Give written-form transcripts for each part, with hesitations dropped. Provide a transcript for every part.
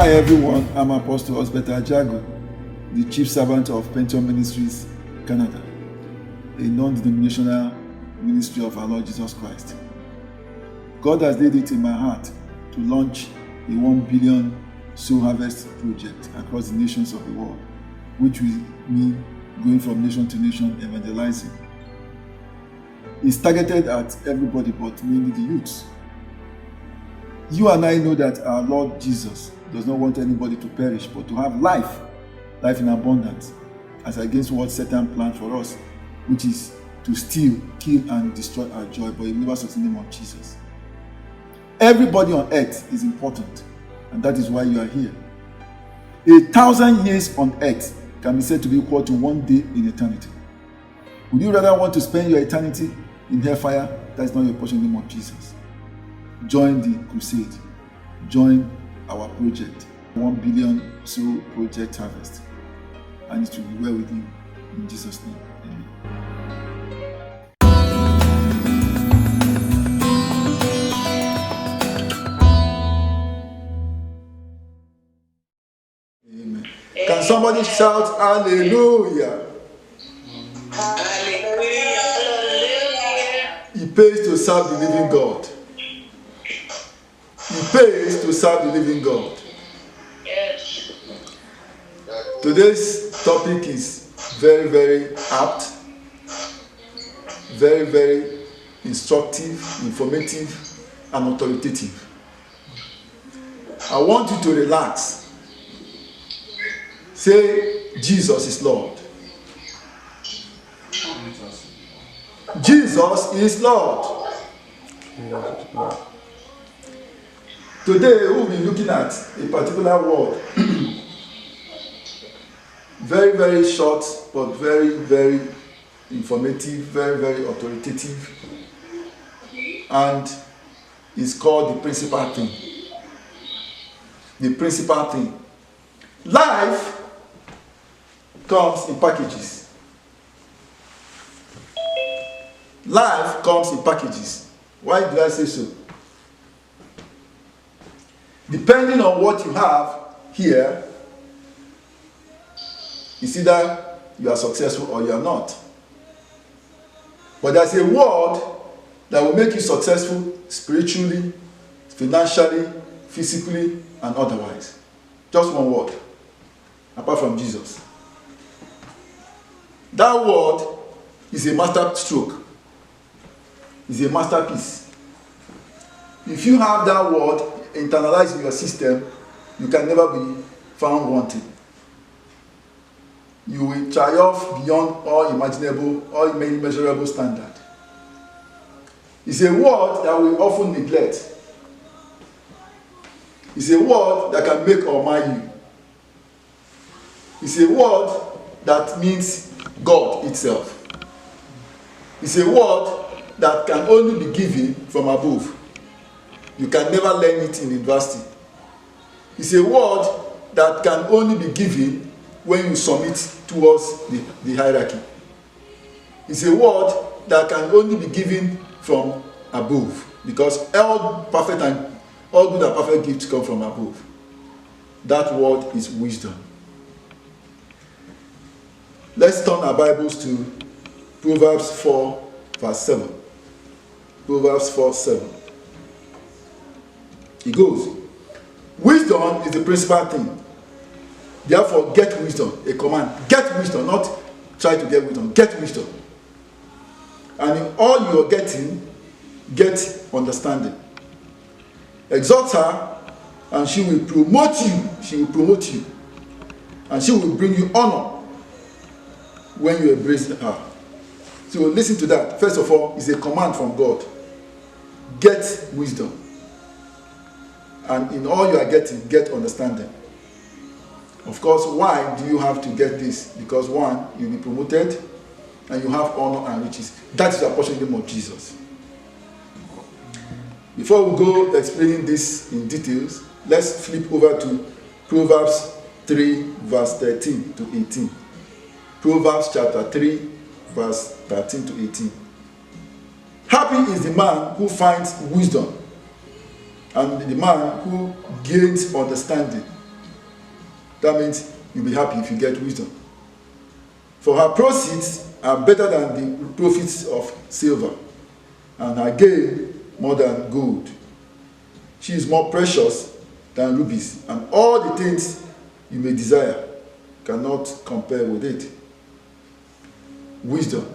Hi everyone, I'm Apostle Osbert Ajago, the Chief Servant of Pension Ministries, Canada, a non-denominational ministry of our Lord Jesus Christ. God has laid it in my heart to launch a 1 billion soul harvest project across the nations of the world, which will mean going from nation to nation evangelizing. It's targeted at everybody, but mainly the youths. You and I know that our Lord Jesus does not want anybody to perish, but to have life in abundance, as against what Satan planned for us, which is to steal, kill, and destroy our joy, but he never succeeds in the name of Jesus. Everybody on earth is important, and that is why you are here. 1,000 years on earth can be said to be equal to 1 day in eternity. Would you rather want to spend your eternity in hellfire? That is not your portion in the name of Jesus. Join the crusade. Join our project, 1 billion soul project harvest. And it will be well with you in Jesus' name. Amen. Amen. Can somebody shout hallelujah? Hallelujah. It pays to serve the living God. It pays to serve the living God. Yes. Today's topic is very, very apt, very, very instructive, informative, and authoritative. I want you to relax. Say, Jesus is Lord. Jesus is Lord. Today, we'll be looking at a particular word. Very, very short, but very, very informative, very, very authoritative. And it's called the principal thing. The principal thing. Life comes in packages. Life comes in packages. Why did I say so? Depending on what you have here, it's either you are successful or you are not. But there's a word that will make you successful spiritually, financially, physically, and otherwise. Just one word, apart from Jesus. That word is a master stroke. It's a masterpiece. If you have that word internalized in your system, you can never be found wanting. You will triumph beyond all imaginable, all measurable standard. It's a word that we often neglect. It's a word that can make or mar you. It's a word that means God itself. It's a word that can only be given from above. You can never learn it in university. It's a word that can only be given when you submit towards the hierarchy. It's a word that can only be given from above, because all good and perfect gifts come from above. That word is wisdom. Let's turn our Bibles to Proverbs 4, verse 7. Proverbs 4, 7. It goes, wisdom is the principal thing. Therefore, get wisdom. A command. Get wisdom, not try to get wisdom. Get wisdom. And in all you are getting, get understanding. Exhort her, and she will promote you. She will promote you. And she will bring you honor when you embrace her. So listen to that. First of all, it's a command from God. Get wisdom. And in all you are getting, get understanding. Of course, why do you have to get this? Because one, you'll be promoted and you have honor and riches. That is the portion in the name of Jesus. Before we go explaining this in details, let's flip over to Proverbs 3, verse 13 to 18. Proverbs chapter 3, verse 13 to 18. Happy is the man who finds wisdom, and the man who gains understanding. That means you'll be happy if you get wisdom. For her proceeds are better than the profits of silver, and her gain more than gold. She is more precious than rubies, and all the things you may desire cannot compare with it. Wisdom.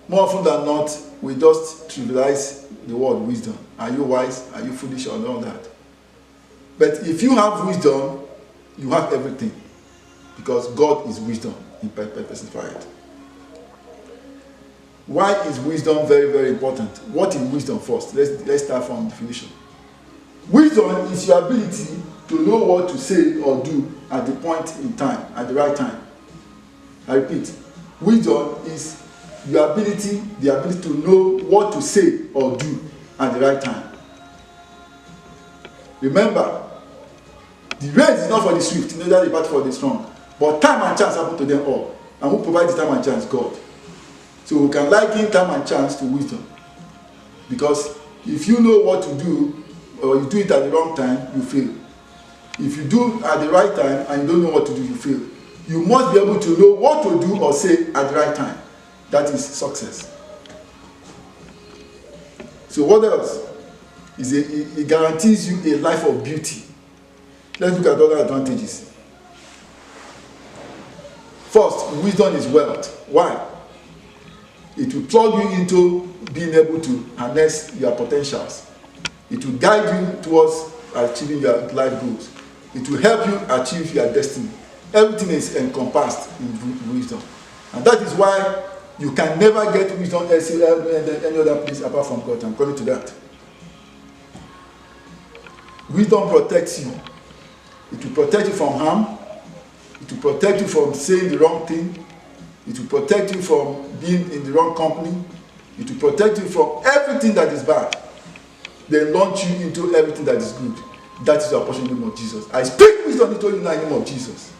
More often than not, we just trivialize the word wisdom. Are you wise? Are you foolish? Or all that. But if you have wisdom, you have everything. Because God is wisdom in personified. Why is wisdom very, very important? What is wisdom first? Let's start from the definition. Wisdom is your ability to know what to say or do at the point in time, at the right time. I repeat, wisdom is your ability, the ability to know what to say or do at the right time. Remember, the race is not for the swift, neither the battle for the strong. But time and chance happen to them all. And who provides the time and chance? God. So we can liken time and chance to wisdom. Because if you know what to do, or you do it at the wrong time, you fail. If you do at the right time and you don't know what to do, you fail. You must be able to know what to do or say at the right time. That is success. So what else? It guarantees you a life of beauty. Let's look at other advantages. First, wisdom is wealth. Why? It will plug you into being able to harness your potentials. It will guide you towards achieving your life goals. It will help you achieve your destiny. Everything is encompassed in wisdom. And that is why you can never get wisdom any other place apart from God. I'm coming to that. Wisdom protects you. It will protect you from harm. It will protect you from saying the wrong thing. It will protect you from being in the wrong company. It will protect you from everything that is bad. Then launch you into everything that is good. That is your portion in the name of Jesus. I speak wisdom into you in the name of Jesus.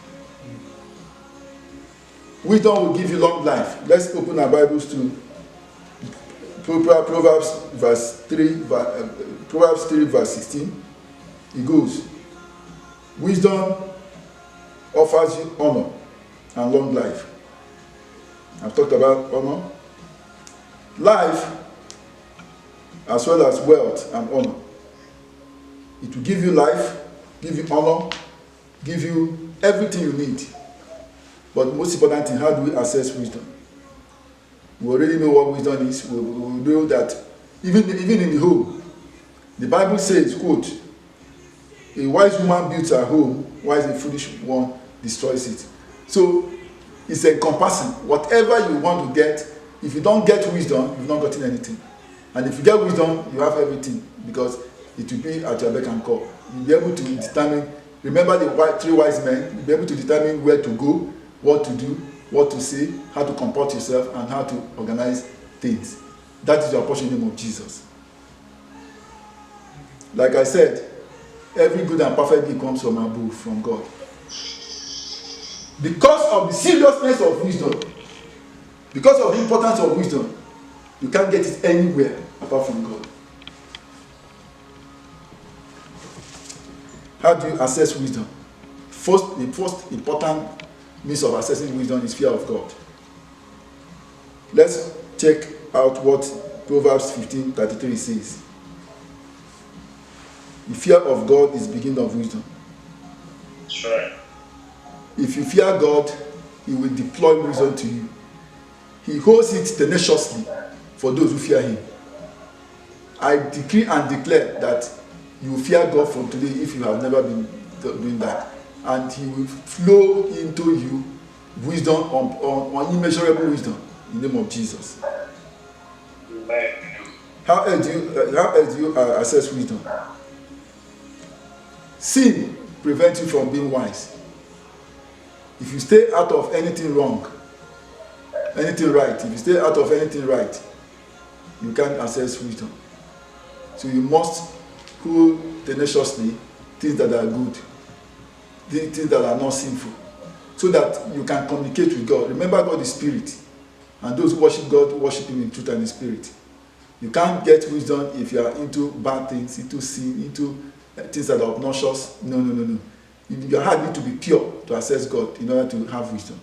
Wisdom will give you long life. Let's open our Bibles to Proverbs 3 verse 16. It goes, wisdom offers you honor and long life. I've talked about honor. Life, as well as wealth and honor. It will give you life, give you honor, give you everything you need. But most important thing, how do we access wisdom? We already know what wisdom is. We know that even in the home, the Bible says, quote, a wise woman builds her home, while a foolish one destroys it. So it's encompassing. Whatever you want to get, if you don't get wisdom, you've not gotten anything. And if you get wisdom, you have everything, because it will be at your beck and call. You'll be able to determine, remember the 3 wise men, you'll be able to determine where to go, what to do, what to say, how to comport yourself, and how to organize things. That is your portion in the name of Jesus. Like I said, every good and perfect gift comes from above, from God. Because of the seriousness of wisdom, because of the importance of wisdom, you can't get it anywhere apart from God. How do you access wisdom? The first important means of accessing wisdom is fear of God. Let's check out what Proverbs 15:33 says. The fear of God is the beginning of wisdom. That's right. If you fear God, He will deploy wisdom to you. He holds it tenaciously for those who fear Him. I decree and declare that you will fear God from today if you have never been doing that. And He will flow into you wisdom, on immeasurable wisdom, in the name of Jesus. Amen. How else do you access wisdom? Sin prevents you from being wise. If you stay out of anything wrong, anything right, if you stay out of anything right, you can't access wisdom. So you must hold tenaciously things that are good, things that are not sinful, so that you can communicate with God. Remember, God is spirit, and those who worship God worship Him in truth and in spirit. You can't get wisdom if you are into bad things, into sin, into things that are obnoxious. No. Your heart needs to be pure to access God in order to have wisdom.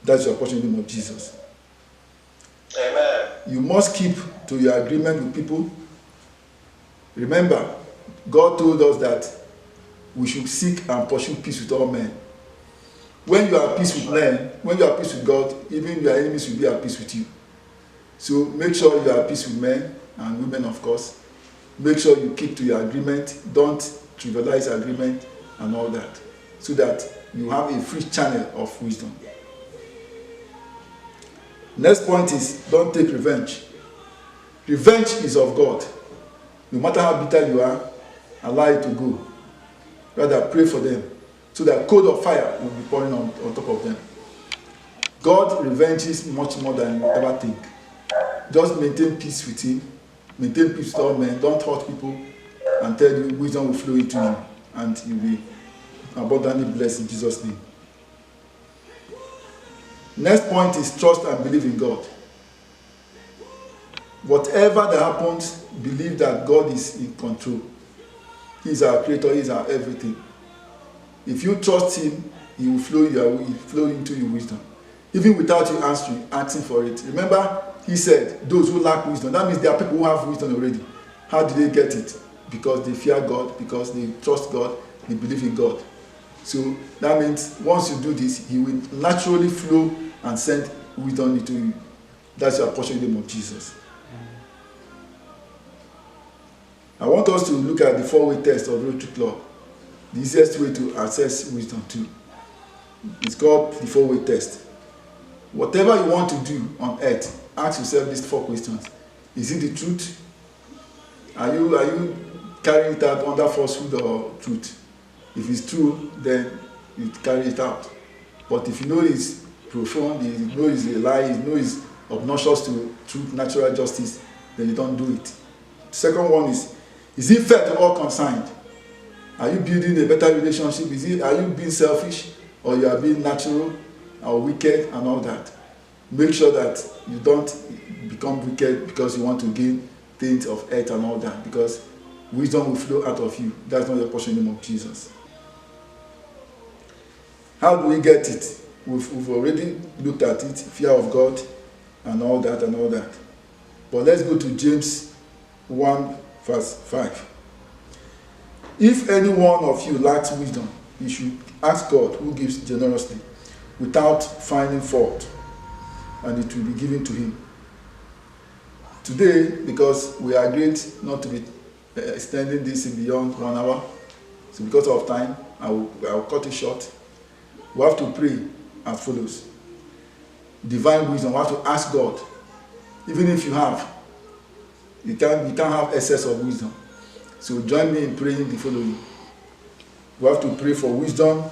That's your portion in the name of Jesus. Amen. You must keep to your agreement with people. Remember, God told us that we should seek and pursue peace with all men. When you are at peace with men, when you are at peace with God, even your enemies will be at peace with you. So make sure you are at peace with men and women, of course. Make sure you keep to your agreement. Don't trivialize agreement and all that, so that you have a free channel of wisdom. Next point is, don't take revenge. Revenge is of God. No matter how bitter you are, allow it to go. Rather, pray for them, so that coal of fire will be pouring on top of them. God revenges much more than you ever think. Just maintain peace with him. Maintain peace with all men. Don't hurt people, and tell you wisdom will flow into you, and you'll be abundantly blessed in Jesus' name. Next point is trust and believe in God. Whatever that happens, believe that God is in control. He is our creator, he is our everything. If you trust him, he will flow into your wisdom. Even without you asking for it. Remember, he said, those who lack wisdom. That means there are people who have wisdom already. How do they get it? Because they fear God, because they trust God, they believe in God. So that means once you do this, he will naturally flow and send wisdom into you. That's your portion in the name of Jesus. I want us to look at the 4-way test of Rotary Club. The easiest way to access wisdom too. It's called the 4-way test. Whatever you want to do on earth, ask yourself these 4 questions. Is it the truth? Are you carrying it out under falsehood or truth? If it's true, then you carry it out. But if you know it's profound, you know it's a lie, you know it's obnoxious to truth, natural justice, then you don't do it. The second one is it fair to all concerned? Are you building a better relationship? Are you being selfish, or you are being natural or wicked and all that? Make sure that you don't become wicked because you want to gain things of earth and all that, because wisdom will flow out of you. That's not your portion in the name of Jesus. How do we get it? We've already looked at it, fear of God and all that and all that. But let's go to James 1 verse 5. If any one of you lacks wisdom, you should ask God, who gives generously, without finding fault, and it will be given to him. Today, because we agreed not to be extending this beyond 1 hour, so because of time, I will cut it short. We have to pray as follows. Divine wisdom, we have to ask God. Even if you can't have excess of wisdom. So join me in praying the following. We have to pray for wisdom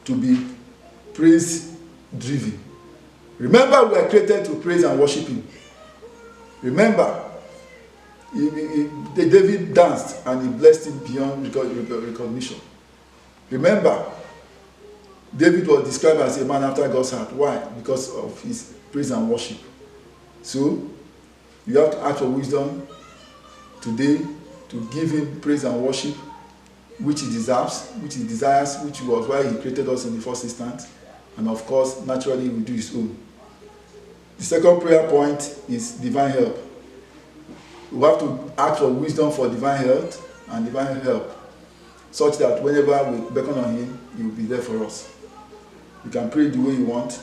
to be praise-driven. Remember, we are created to praise and worship him. Remember, David danced and he blessed him beyond recognition. Remember, David was described as a man after God's heart. Why? Because of his praise and worship. So, you have to ask for wisdom today to give him praise and worship, which he deserves, which he desires, which was why he created us in the first instance. And of course, naturally, he will do his own. The second prayer point is divine help. We have to ask for wisdom for divine health and divine help, such that whenever we beckon on him, he will be there for us. You can pray the way you want,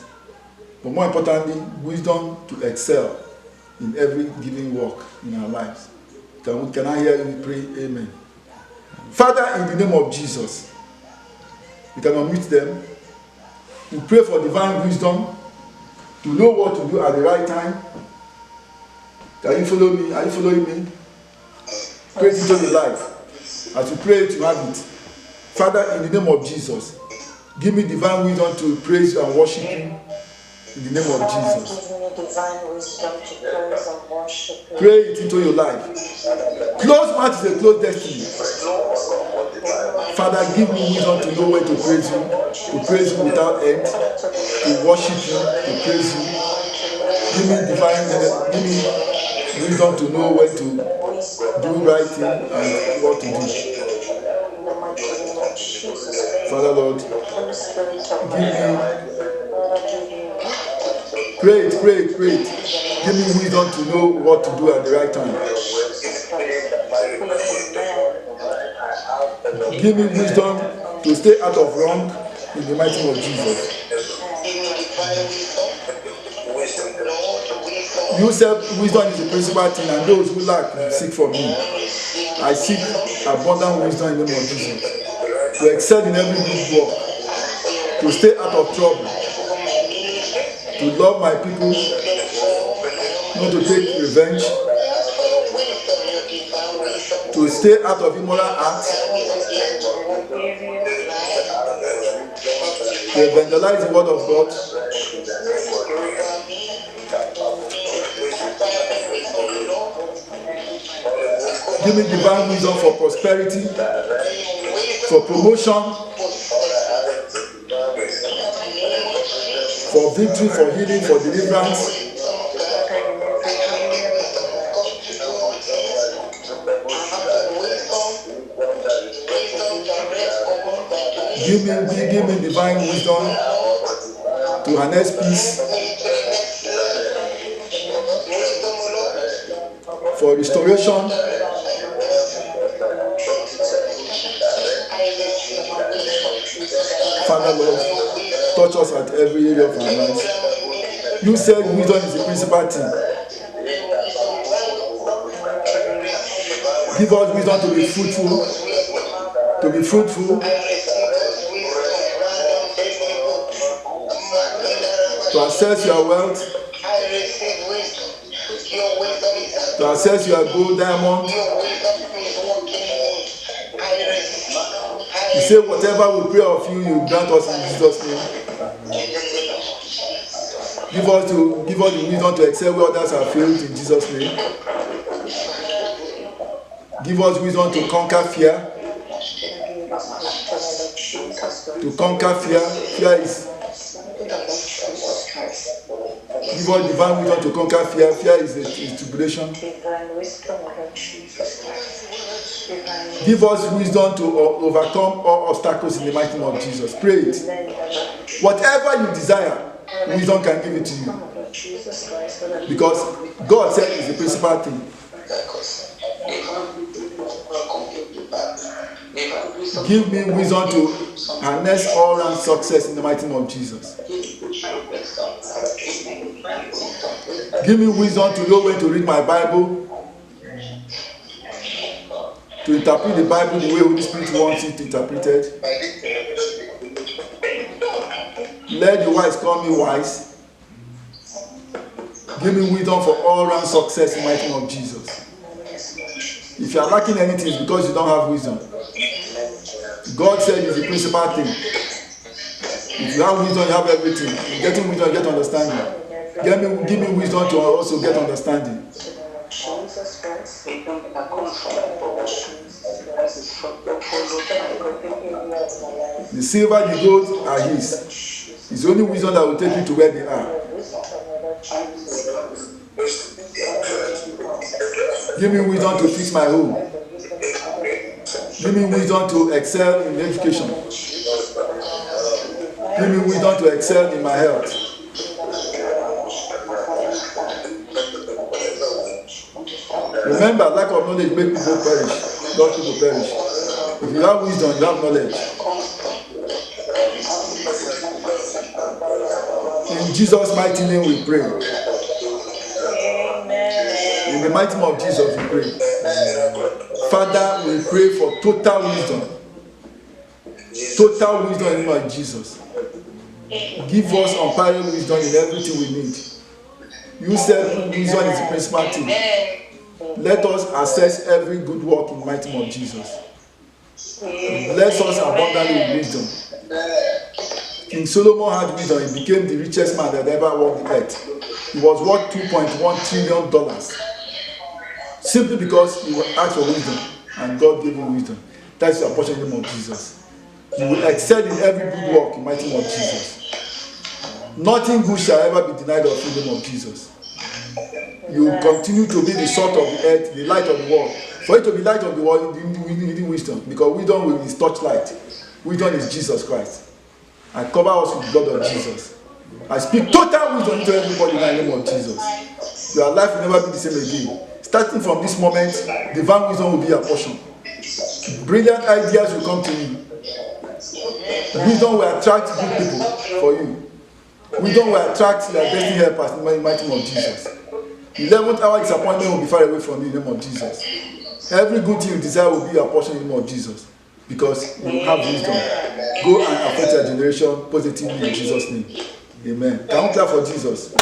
but more importantly, wisdom to excel in every given work in our lives. Can I hear you pray? Amen. Father, in the name of Jesus, we can unmute them. We pray for divine wisdom to know what to do at the right time. Can you follow me? Are you following me? Pray it into your life. As you pray it, you have it. Father, in the name of Jesus, give me divine wisdom to praise you and worship you. In the name of Jesus. Give me divine wisdom to praise and worship you. Pray it into your life. Close match is a closed destiny. Father, give me wisdom to know when to praise you without end, to worship you, to praise you. Give me wisdom to know when to do right thing and what to do. of Jesus. Father Lord, Holy Spirit of give God, me, Lord, I give you pray it. Give me wisdom to know what to do at the right time. Give me wisdom to stay out of wrong in the mighty name of Jesus. You said wisdom is the principal thing, and those who lack seek for me. I seek abundant wisdom in the name of Jesus. To excel in every good work, to stay out of trouble, to love my people, not to take revenge, to stay out of immoral acts, to evangelize the word of God, give me divine wisdom for prosperity, for promotion, for victory, for healing, for deliverance. Give me divine wisdom to harness peace, for restoration, Father Lord, touch us at every area of our lives. You said wisdom is the principal thing. Give us wisdom to be fruitful, to access your wealth, to access your gold, diamond. You say whatever we pray of you, you grant us in Jesus' name. Give us the wisdom to excel where others have failed in Jesus' name. Give us wisdom to conquer fear. Fear is. Give us divine wisdom to conquer fear. Fear is tribulation. Give us wisdom to overcome all obstacles in the mighty name of Jesus. Pray it. Whatever you desire, wisdom can give it to you. Because God said it's the principal thing. Give me wisdom to harness all round success in the mighty name of Jesus. Give me wisdom to know when to read my Bible, to interpret the Bible the way Holy Spirit wants it interpreted. Let the wise call me wise. Give me wisdom for all round success in the mighty name of Jesus. If you are lacking anything, it's because you don't have wisdom. God said it's the principal thing. If you have wisdom, you have everything. Getting wisdom, get understanding. Give me wisdom to also get understanding. The silver, the gold are His. It's the only wisdom that will take you to where they are. Give me wisdom to fix my home. Give me wisdom to excel in education. Give me wisdom to excel in my health. Remember, lack of knowledge makes people perish. God's people perish. If you have wisdom, you have knowledge. In Jesus' mighty name we pray. In the mighty name of Jesus we pray. Father, we pray for total wisdom. Total wisdom in the name of Jesus. Give us unparalleled wisdom in everything we need. You said wisdom is the principal thing. Let us access every good work in the mighty name of Jesus. Bless us abundantly with wisdom. King Solomon had wisdom. He became the richest man that ever walked the earth. He was worth $2.1 trillion. Simply because he asked for wisdom and God gave him wisdom. That's your portion in the name of Jesus. You will excel in every good work in the mighty name of Jesus. Nothing good shall ever be denied of you in the name of Jesus. You will continue to be the salt of the earth, the light of the world. For you to be light of the world, you need wisdom, because wisdom will is touchlight. Wisdom is Jesus Christ. I cover us with the blood of Jesus. I speak total wisdom into everybody in the name of Jesus. Your life will never be the same again. Starting from this moment, divine wisdom will be your portion. Brilliant ideas will come to you. Wisdom will attract good people for you. Wisdom will attract your destiny helpers in the mighty name of Jesus. 11th hour disappointment will be far away from you in the name of Jesus. Every good thing you desire will be your portion in the name of Jesus. Because you have wisdom. Go and affect your generation positively in Jesus' name. Amen. Can we clap for Jesus?